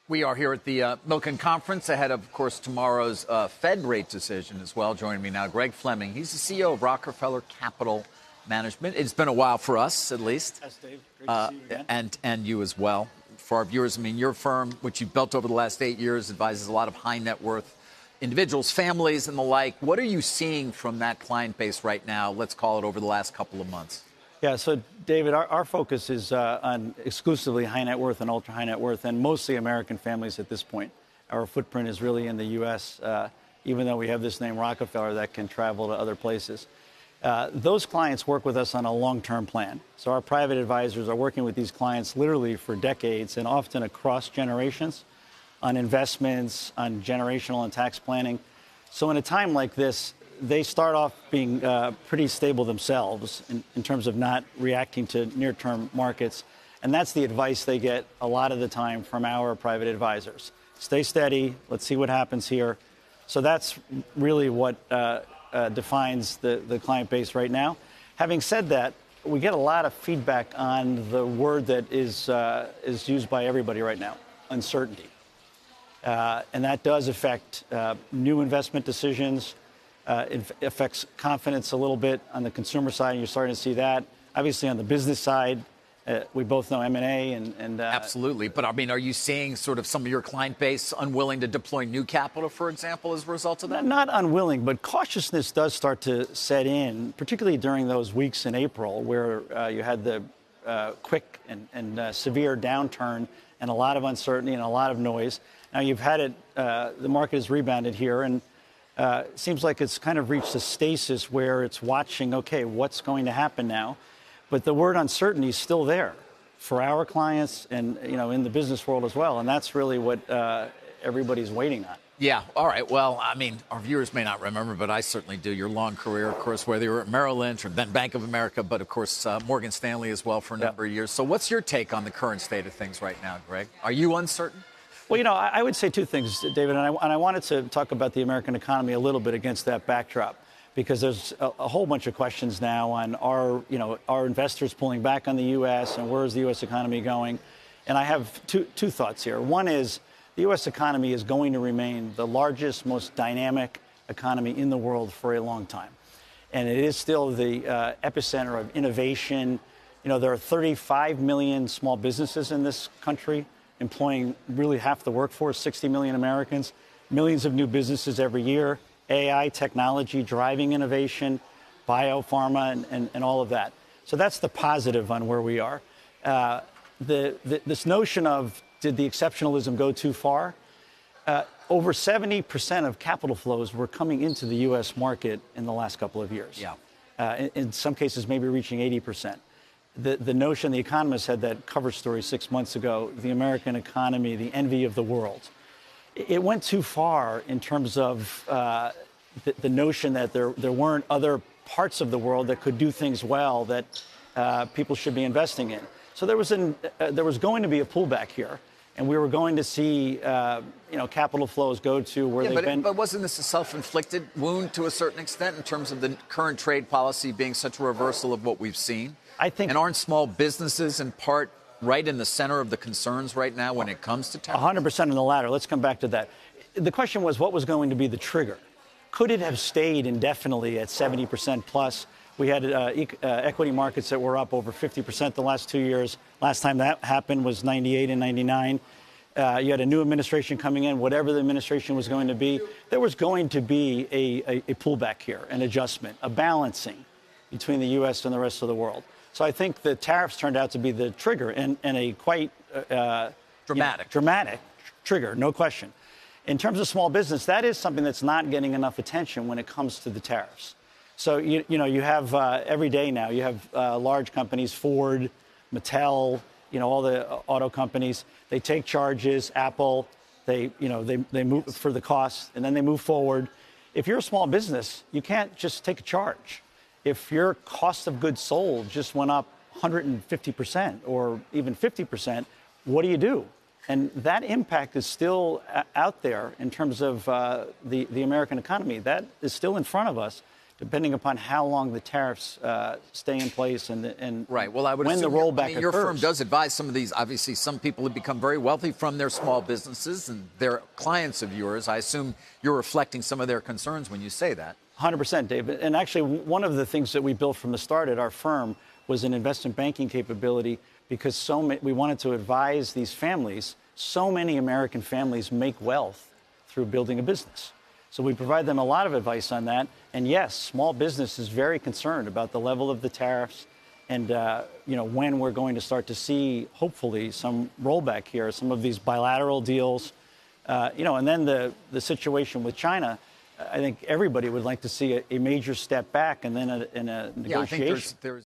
We are here at the Milken Conference ahead of course, tomorrow's Fed rate decision as well. Joining me now, Greg Fleming. He's the CEO of Rockefeller Capital Management. It's been a while for us, at least. Yes, Dave. Great to see you again. And you as well. For our viewers, I mean, your firm, which you've built over the last 8 years, advises a lot of high net worth individuals, families, and the like. What are you seeing from that client base right now, let's call it over the last couple of months? Yeah, so, David, our focus is on exclusively high net worth and ultra high net worth, and mostly American families at this point. Our footprint is really in the U.S., even though we have this name Rockefeller that can travel to other places. Those clients work with us on a long-term plan. So our private advisors are working with these clients literally for decades and often across generations on investments, on generational and tax planning. So in a time like this, they start off being pretty stable themselves in terms of not reacting to near-term markets. And that's the advice they get a lot of the time from our private advisors. Stay steady. Let's see what happens here. So that's really what defines the client base right now. Having said that, we get a lot of feedback on the word that is used by everybody right now, uncertainty. And that does affect new investment decisions. It affects confidence a little bit on the consumer side, and you're starting to see that. Obviously, on the business side, we both know M&A and absolutely. But I mean, are you seeing sort of some of your client base unwilling to deploy new capital, for example, as a result of that? Not unwilling, but cautiousness does start to set in, particularly during those weeks in April where you had the quick and severe downturn and a lot of uncertainty and a lot of noise. Now you've had it, the market has rebounded here, and it seems like it's kind of reached a stasis where it's watching, okay, what's going to happen now? But the word uncertainty is still there for our clients and, you know, in the business world as well. And that's really what everybody's waiting on. Yeah. All right. Well, I mean, our viewers may not remember, but I certainly do. Your long career, of course, whether you were at Merrill Lynch or then Bank of America, but of course, Morgan Stanley as well for a number of years. So what's your take on the current state of things right now, Greg? Are you uncertain? Well, you know, I would say two things, David, and I wanted to talk about the American economy a little bit against that backdrop, because there's a whole bunch of questions now on are investors pulling back on the U.S. and where is the U.S. economy going? And I have two thoughts here. One is the U.S. economy is going to remain the largest, most dynamic economy in the world for a long time. And it is still the epicenter of innovation. You know, there are 35 million small businesses in this country, employing really half the workforce, 60 million Americans, millions of new businesses every year, AI technology driving innovation, biopharma, and all of that. So that's the positive on where we are. This notion of did the exceptionalism go too far? Over 70% of capital flows were coming into the U.S. market in the last couple of years. Yeah. In some cases, maybe reaching 80%. The notion, the economists had that cover story 6 months ago, the American economy, the envy of the world. It went too far in terms of the notion that there weren't other parts of the world that could do things well that people should be investing in. So there was going to be a pullback here, and we were going to see capital flows go to where they've been. But wasn't this a self-inflicted wound to a certain extent in terms of the current trade policy being such a reversal of what we've seen? I think. And aren't small businesses in part right in the center of the concerns right now when it comes to tariffs? 100% in the latter. Let's come back to that. The question was, what was going to be the trigger? Could it have stayed indefinitely at 70% plus? We had equity markets that were up over 50% the last 2 years. Last time that happened was 98 and 99. You had a new administration coming in. Whatever the administration was going to be, there was going to be a pullback here, an adjustment, a balancing between the U.S. and the rest of the world. So I think the tariffs turned out to be the trigger, and a quite dramatic trigger, no question. In terms of small business, that is something that's not getting enough attention when it comes to the tariffs. So, you have every day now, you have large companies, Ford, Mattel, all the auto companies. They take charges, Apple, they move for the cost, and then they move forward. If you're a small business, you can't just take a charge. If your cost of goods sold just went up 150% or even 50%, what do you do? And that impact is still out there in terms of the American economy. That is still in front of us. depending upon how long the tariffs stay in place and right. Well, I would when the assume rollback your occurs. firm does advise some of these. Obviously, some people have become very wealthy from their small businesses, and they're clients of yours. I assume you're reflecting some of their concerns when you say that. 100%, David. And actually, one of the things that we built from the start at our firm was an investment banking capability because we wanted to advise these families. So many American families make wealth through building a business. So we provide them a lot of advice on that. And yes, small business is very concerned about the level of the tariffs and when we're going to start to see, hopefully, some rollback here, some of these bilateral deals. And then the situation with China, I think everybody would like to see a major step back and then a negotiation. Yeah, I think there's